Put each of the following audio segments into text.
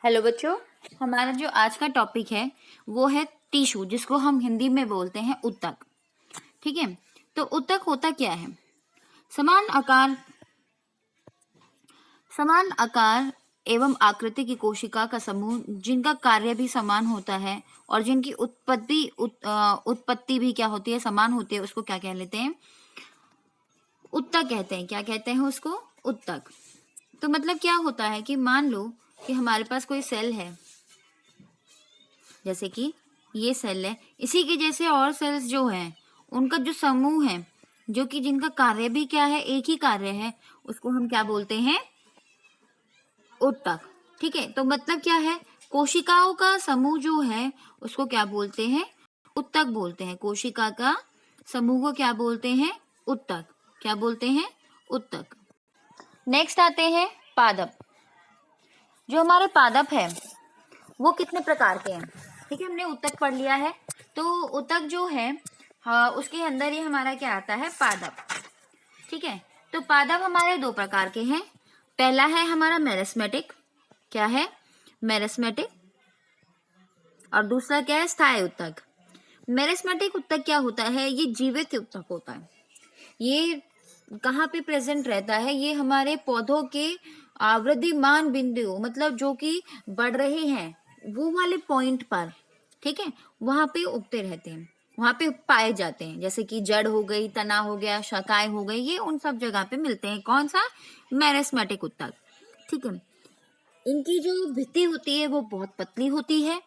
Hello बच्चों, हमारा जो आज का टॉपिक है वो है टिश्यू, जिसको हम हिंदी में बोलते हैं ऊतक। ठीक है, तो ऊतक होता क्या है? समान आकार एवं आकृति की कोशिका का समूह जिनका कार्य भी समान होता है और जिनकी उत्पत्ति भी क्या होती है, समान होती है, उसको क्या कह लेते हैं? ऊतक कहते हैं। क्या कहते हैं उसको? ऊतक। तो मतलब क्या होता है कि मान लो कि हमारे पास कोई सेल है, जैसे कि ये सेल है, इसी के जैसे और सेल्स जो हैं उनका जो समूह है, जो कि जिनका कार्य भी क्या है, एक ही कार्य है, उसको हम क्या बोलते हैं? ऊतक। ठीक है, तो मतलब क्या है? कोशिकाओं का समूह जो है उसको क्या बोलते हैं? ऊतक बोलते हैं। कोशिका का समूह को क्या बोलते हैं? ऊतक। क्या बोलते हैं? ऊतक। नेक्स्ट आते हैं पादप। जो हमारे पादप है वो कितने प्रकार के हैं? ठीक है, हमने ऊतक पढ़ लिया है। तो ऊतक जो है, हाँ, उसके अंदर ही हमारा क्या आता है? पादप। ठीक है, तो पादप हमारे दो प्रकार के हैं। पहला है हमारा मेरिस्मेटिक। क्या है? मेरिस्मेटिक। और दूसरा क्या है? स्थायी ऊतक। मेरिस्मेटिक ऊतक क्या होता है? ये जीवित ऊतक होता है। ये कहाँ पे प्रेजेंट रहता है? ये हमारे पौधों के वृद्धिमान बिंदु, मतलब जो कि बढ़ रहे हैं वो वाले पॉइंट पर, ठीक है, वहां पे उगते रहते हैं, वहां पे पाए जाते हैं। जैसे कि जड़ हो गई, तना हो गया, शाखाएं हो गई, ये उन सब जगह पे मिलते हैं। कौन सा? मेरिस्मेटिक ऊतक। ठीक है, इनकी जो भित्ति होती है वो बहुत पतली होती है।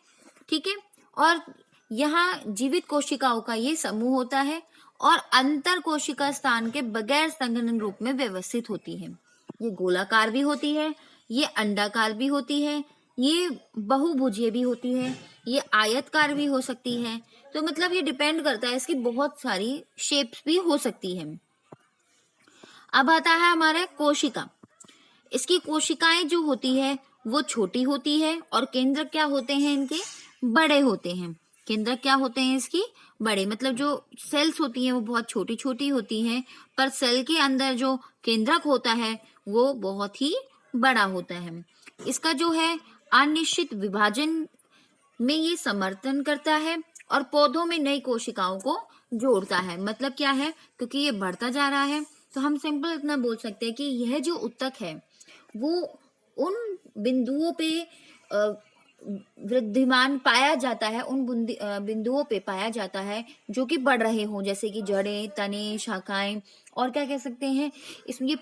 ठीक है, और यहाँ जीवित कोशिकाओं का ये समूह होता है और अंतर कोशिका स्थान के बगैर संघनन रूप में व्यवस्थित होती है। ये गोलाकार भी होती है, ये अंडाकार भी होती है, ये बहुभुजीय भी होती है, ये आयतकार भी हो सकती है। तो मतलब ये डिपेंड करता है, इसकी बहुत सारी शेप्स भी हो सकती है। अब आता है हमारा कोशिका। इसकी कोशिकाएं जो होती है वो छोटी होती है और केंद्र क्या होते हैं इनके? बड़े होते हैं। केंद्र क्या होते हैं इसकी? बड़े। मतलब जो सेल्स होती हैं वो बहुत छोटी छोटी होती हैं, पर सेल के अंदर जो केंद्रक होता है वो बहुत ही बड़ा होता है। इसका जो है अनिश्चित विभाजन में ये समर्थन करता है और पौधों में नई कोशिकाओं को जोड़ता है। मतलब क्या है? क्योंकि ये बढ़ता जा रहा है तो हम सिंपल इतना बोल सकते हैं कि यह जो ऊतक है वो उन बिंदुओं पे वृद्धिमान पाया जाता है, उन बिंदुओं पे पाया जाता है जो कि बढ़ रहे हों, जैसे कि जड़ें, तने, शाखाएं। और क्या कह सकते हैं? इसमें ये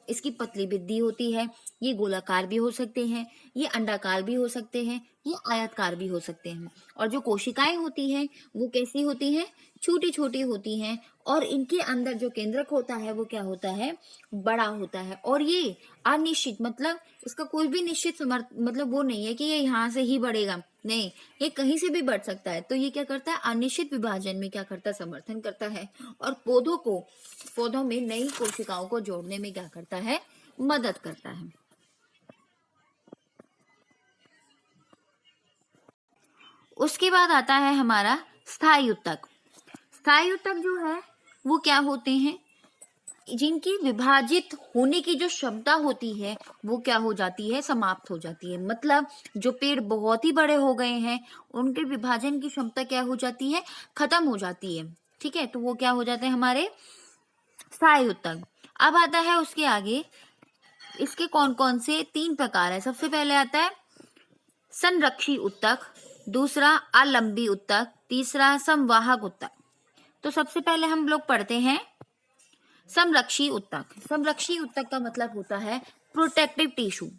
इसकी पतली भित्ति होती है। ये गोलाकार भी हो सकते हैं, ये अंडाकार भी हो सकते हैं, ये आयतकार भी हो सकते हैं। और जो कोशिकाएं होती हैं वो कैसी होती हैं? छोटी छोटी होती हैं और इनके अंदर जो केंद्रक होता है वो क्या होता है? बड़ा होता है। और ये अनिश्चित, मतलब इसका कोई भी निश्चित मतलब वो नहीं है कि ये यहाँ से ही बढ़ेगा, नहीं, ये कहीं से भी बढ़ सकता है। तो ये क्या करता है? अनिश्चित विभाजन में क्या करता है? समर्थन करता है और पौधों में नई कोशिकाओं को जोड़ने में क्या करता है? मदद करता है। उसके बाद आता है हमारा स्थायी ऊतक। स्थायी ऊतक जो है वो क्या होते हैं? जिनकी विभाजित होने की जो क्षमता होती है वो क्या हो जाती है? समाप्त हो जाती है। मतलब जो पेड़ बहुत ही बड़े हो गए हैं उनके विभाजन की क्षमता क्या हो जाती है? खत्म हो जाती है। ठीक है, तो वो क्या हो जाते हैं? हमारे स्थायी ऊतक। अब आता है उसके आगे, इसके कौन कौन से तीन प्रकार है। सबसे पहले आता है संरक्षी ऊतक, दूसरा आलंबी ऊतक, तीसरा संवाहक ऊतक। तो सबसे पहले हम लोग पढ़ते हैं समरक्षी ऊतक। समरक्षी ऊतक का मतलब होता है प्रोटेक्टिव टिश्यू।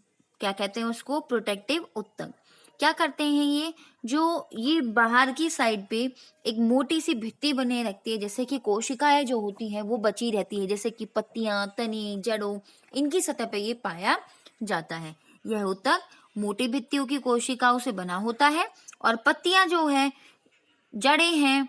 क्या कहते हैं उसको? प्रोटेक्टिव ऊतक। क्या करते हैं ये? जो ये बाहर की साइड पे एक मोटी सी भित्ति बने रखती है, जैसे कि कोशिकाएं जो होती हैं वो बची रहती है, जैसे कि पत्तियां, तने, जड़ों, इनकी सतह पे ये पाया जाता है। यह ऊतक मोटी भित्तियों की कोशिकाओं से बना होता है और पत्तियां जो है, जड़ें हैं,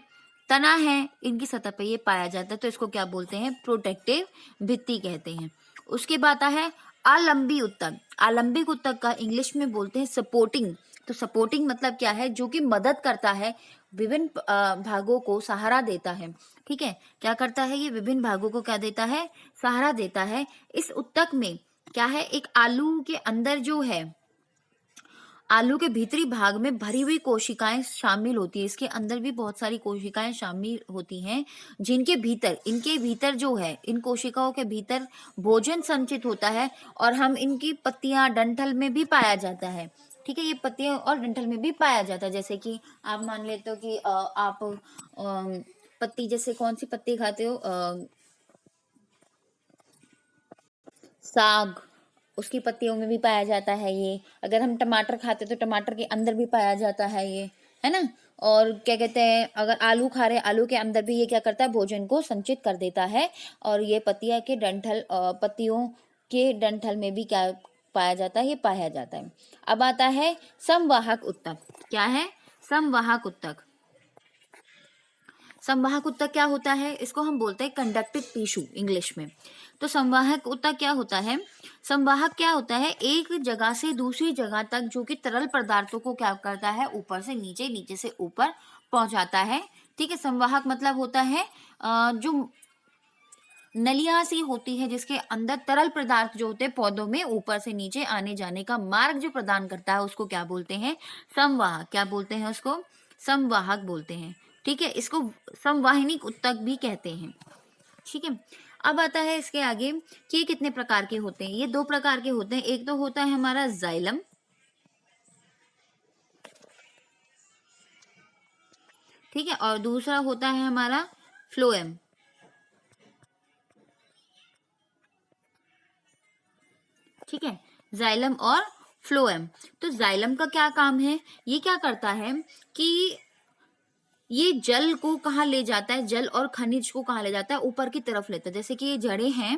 तना है, इनकी सतह पे ये पाया जाता है। तो इसको क्या बोलते हैं? प्रोटेक्टिव भित्ति कहते हैं। उसके बाद आता है आलंबी ऊतक। आलंबिक ऊतक का इंग्लिश में बोलते हैं सपोर्टिंग। तो सपोर्टिंग मतलब क्या है? जो कि मदद करता है, विभिन्न भागों को सहारा देता है। ठीक है, क्या करता है ये? विभिन्न भागों को क्या देता है? सहारा देता है। इस ऊतक में क्या है? एक आलू के अंदर जो है आलू के भीतरी भाग में भरी हुई कोशिकाएं शामिल होती है। इसके अंदर भी बहुत सारी कोशिकाएं शामिल होती हैं, जिनके भीतर, इनके भीतर जो है, इन कोशिकाओं के भीतर भोजन संचित होता है और हम इनकी पत्तियां, डंठल में भी पाया जाता है। ठीक है, ये पत्तियां और डंठल में भी पाया जाता है। जैसे कि आप मान लेते हो कि आप पत्ती, जैसे कौन सी पत्ती खाते हो, साग, उसकी पत्तियों में भी पाया जाता है ये। अगर हम टमाटर खाते तो टमाटर के अंदर भी पाया जाता है ये, है ना। और क्या कहते हैं, अगर आलू खा रहे, आलू के अंदर भी ये क्या करता है, भोजन को संचित कर देता है। और ये पत्तियां के डंठल, पत्तियों के डंठल में भी क्या पाया जाता है, ये पाया जाता है। अब आता है संवाहक ऊतक। क्या है? संवाहक ऊतक। संवाहक ऊतक क्या होता है? इसको हम बोलते हैं कंडक्टिव टिश्यू इंग्लिश में। तो संवाहक ऊतक क्या होता है? संवाहक क्या होता है? एक जगह से दूसरी जगह तक जो कि तरल पदार्थों को क्या करता है, ऊपर से नीचे, नीचे से ऊपर पहुंचाता है। ठीक है, संवाहक मतलब होता है जो नलियां सी होती है जिसके अंदर तरल पदार्थ जो होते हैं पौधों में ऊपर से नीचे आने जाने का मार्ग जो प्रदान करता है, उसको क्या बोलते हैं? संवाहक। क्या बोलते हैं उसको? संवाहक बोलते हैं। ठीक है, इसको संवाहिनीक ऊतक भी कहते हैं। ठीक है, अब आता है इसके आगे कि ये कितने प्रकार के होते हैं। ये दो प्रकार के होते हैं। एक तो होता है हमारा जाइलम, ठीक है, और दूसरा होता है हमारा फ्लोएम। ठीक है, जाइलम और फ्लोएम। तो जाइलम का क्या काम है? ये क्या करता है कि ये जल को कहाँ ले जाता है, जल और खनिज को कहाँ ले जाता है, ऊपर की तरफ लेता है। जैसे कि ये जड़ें हैं,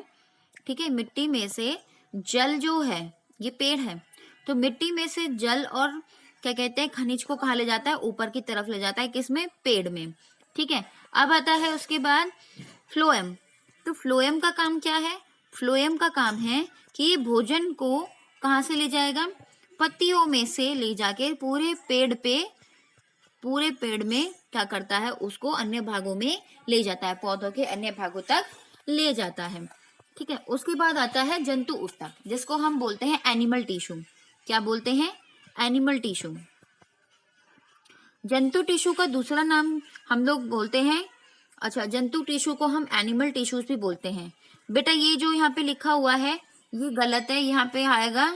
ठीक है, मिट्टी में से जल जो है, ये पेड़ है, तो मिट्टी में से जल और क्या कहते हैं, खनिज को कहाँ ले जाता है, ऊपर की तरफ ले जाता है। किसमें? पेड़ में। ठीक है, अब आता है उसके बाद फ्लोएम। तो फ्लोएम का काम क्या है? फ्लोएम का काम है कि ये भोजन को कहाँ से ले जाएगा, पत्तियों में से ले जाके पूरे पेड़ में क्या करता है, उसको अन्य भागों में ले जाता है, पौधों के अन्य भागों तक ले जाता है। ठीक है, उसके बाद आता है जंतु ऊतक, जिसको हम बोलते हैं एनिमल टिश्यू। क्या बोलते हैं? Animal tissue. जंतु टिश्यू का दूसरा नाम हम लोग बोलते हैं, अच्छा, जंतु टिश्यू को हम एनिमल टिश्यूज भी बोलते हैं। बेटा ये जो यहाँ पे लिखा हुआ है ये गलत है, यहाँ पे आएगा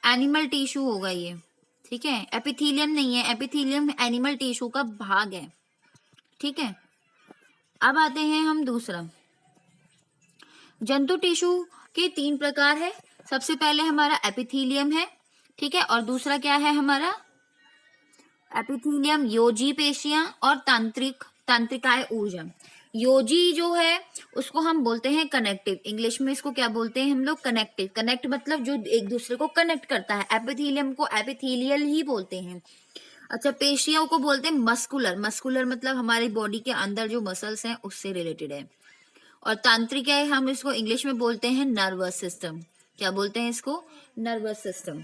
एनिमल टिश्यू होगा ये। ठीक है, एपिथीलियम नहीं है, एपिथीलियम एनिमल टिश्यू का भाग है। ठीक है, अब आते हैं हम दूसरा। जंतु टिश्यू के 3 प्रकार है। सबसे पहले हमारा एपिथीलियम है, ठीक है, और दूसरा क्या है हमारा? एपिथीलियम, योजी पेशियां और तांत्रिकाय ऊर्जा। योजी जो है उसको हम बोलते हैं कनेक्टिव, इंग्लिश में इसको क्या बोलते हैं हम लोग? कनेक्टिव। कनेक्ट मतलब जो एक दूसरे को कनेक्ट करता है। एपिथीलियम को एपिथीलियल ही बोलते हैं। अच्छा, पेशियों को बोलते हैं मस्कुलर। मस्कुलर मतलब हमारी बॉडी के अंदर जो मसल्स हैं उससे रिलेटेड है। और तांत्रिक है, हम इसको इंग्लिश में बोलते हैं नर्वस सिस्टम। क्या बोलते हैं इसको? Nervous system.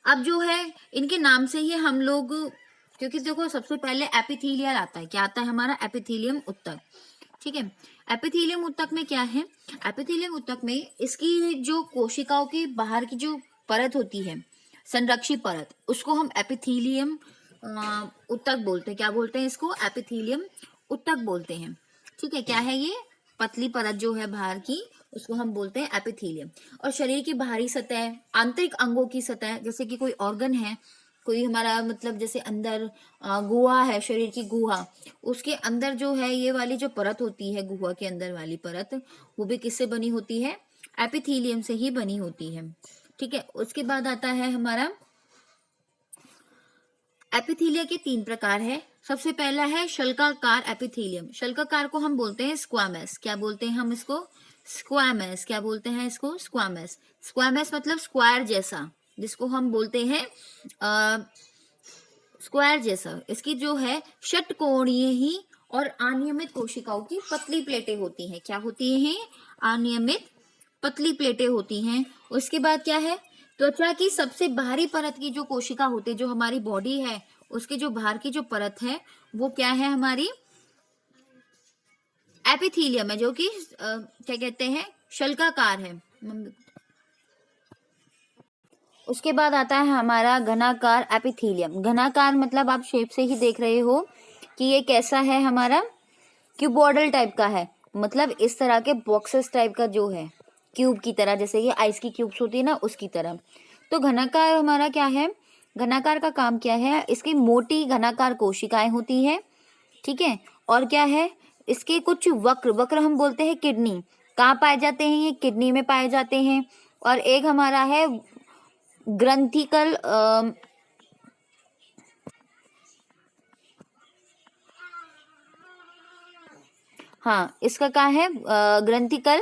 अब जो है इनके नाम से ही हम लोग, क्योंकि देखो सबसे पहले एपिथीलियल आता है। क्या आता है हमारा? एपिथीलियम ऊतक। ठीक है, एपिथीलियम ऊतक में क्या है? एपिथीलियम ऊतक में इसकी जो कोशिकाओं की बाहर की जो परत होती है, संरक्षी परत, उसको हम एपिथीलियम ऊतक बोलते हैं। क्या बोलते हैं इसको? एपिथीलियम ऊतक बोलते हैं। ठीक है, क्या है ये? पतली परत जो है बाहर की, उसको हम बोलते हैं एपिथीलियम। और शरीर की बाहरी सतह, आंतरिक अंगों की सतह, जैसे कि कोई ऑर्गन है, कोई हमारा मतलब जैसे अंदर गुहा है, शरीर की गुहा, उसके अंदर जो है ये वाली जो परत होती है, गुहा के अंदर वाली परत, वो भी किससे बनी होती है? एपिथीलियम से ही बनी होती है। ठीक है, उसके बाद आता है हमारा एपिथीलिया के 3 प्रकार है। सबसे पहला है शल्काकार एपिथीलियम। शल्काकार को हम बोलते हैं स्क्वामस। क्या बोलते हैं हम इसको? स्क्वामस। क्या बोलते हैं इसको? स्क्वामस। स्क्वामस मतलब स्क्वायर जैसा, जिसको हम बोलते हैं स्क्वायर जैसा। इसकी जो है षटकोणीय ही और अनियमित कोशिकाओं की पतली प्लेटें होती हैं। क्या होती हैं? अनियमित पतली प्लेटें होती हैं। उसके बाद क्या है? त्वचा की सबसे बाहरी परत की जो कोशिका होती है, जो हमारी बॉडी है उसके जो बाहर की जो परत है, वो क्या है हमारी? एपिथीलियम है, जो कि क्या कहते हैं? शल्काकार है। उसके बाद आता है हमारा घनाकार एपिथेलियम। घनाकार मतलब आप शेप से ही देख रहे हो कि ये कैसा है, हमारा क्यूबॉइडल टाइप का है, मतलब इस तरह के बॉक्सेस टाइप का जो है, क्यूब की तरह, जैसे कि आइस की क्यूब्स होती है ना, उसकी तरह। तो घनाकार हमारा क्या है, घनाकार का काम क्या है, इसकी मोटी घनाकार कोशिकाएं होती है, ठीक है। और क्या है, इसके कुछ वक्र, वक्र हम बोलते हैं किडनी, कहाँ पाए जाते हैं, ये किडनी में पाए जाते हैं। और एक हमारा है ग्रंथिकल हाँ, इसका क्या है, ग्रंथिकल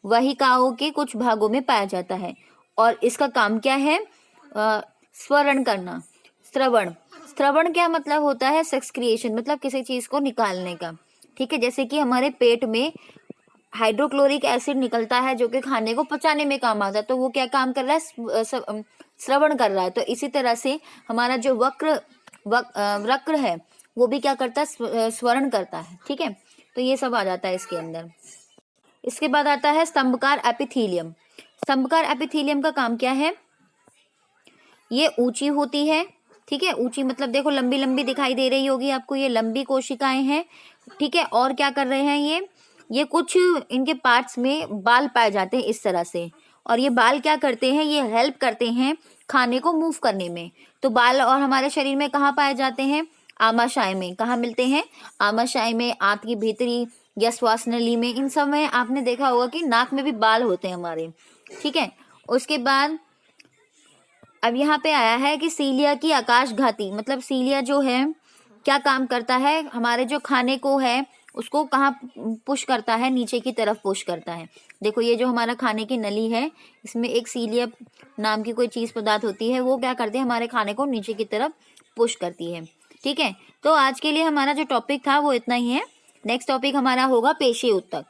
वहिकाओं के कुछ भागों में पाया जाता है। और इसका काम क्या है, स्वरण करना, श्रवण। श्रवण क्या मतलब होता है, सेक्सक्रिएशन, मतलब किसी चीज को निकालने का, ठीक है। जैसे कि हमारे पेट में हाइड्रोक्लोरिक एसिड निकलता है जो कि खाने को पचाने में काम आता है, तो वो क्या काम कर रहा है, श्रवण कर रहा है। तो इसी तरह से हमारा जो वक्र है वो भी क्या करता है, स्वरण करता है, ठीक है। तो ये सब आ जाता है इसके अंदर। इसके बाद आता है स्तंभकार एपिथेलियम। स्तंभकार एपिथेलियम का काम क्या है, ये ऊंची होती है, ठीक है। ऊंची मतलब देखो लंबी लंबी दिखाई दे रही होगी आपको, ये लंबी कोशिकाएं हैं, ठीक है। और क्या कर रहे हैं, ये कुछ इनके पार्ट्स में बाल पाए जाते हैं इस तरह से। और ये बाल क्या करते हैं, ये हेल्प करते हैं खाने को मूव करने में। तो बाल और हमारे शरीर में कहाँ पाए जाते हैं, आमाशय में। कहाँ मिलते हैं, आमाशय में, आंत की भीतरी या श्वास नली में, इन सब में आपने देखा होगा कि नाक में भी बाल होते हैं हमारे, ठीक है। उसके बाद अब यहाँ पे आया है कि सीलिया की आकाशघाती, मतलब सीलिया जो है क्या काम करता है, हमारे जो खाने को है उसको कहाँ पुश करता है, नीचे की तरफ पुश करता है। देखो ये जो हमारा खाने की नली है, इसमें एक सीलिया नाम की कोई चीज पदार्थ होती है, वो क्या करती है, हमारे खाने को नीचे की तरफ पुश करती है, ठीक है। तो आज के लिए हमारा जो टॉपिक था वो इतना ही है। नेक्स्ट टॉपिक हमारा होगा पेशीय ऊतक।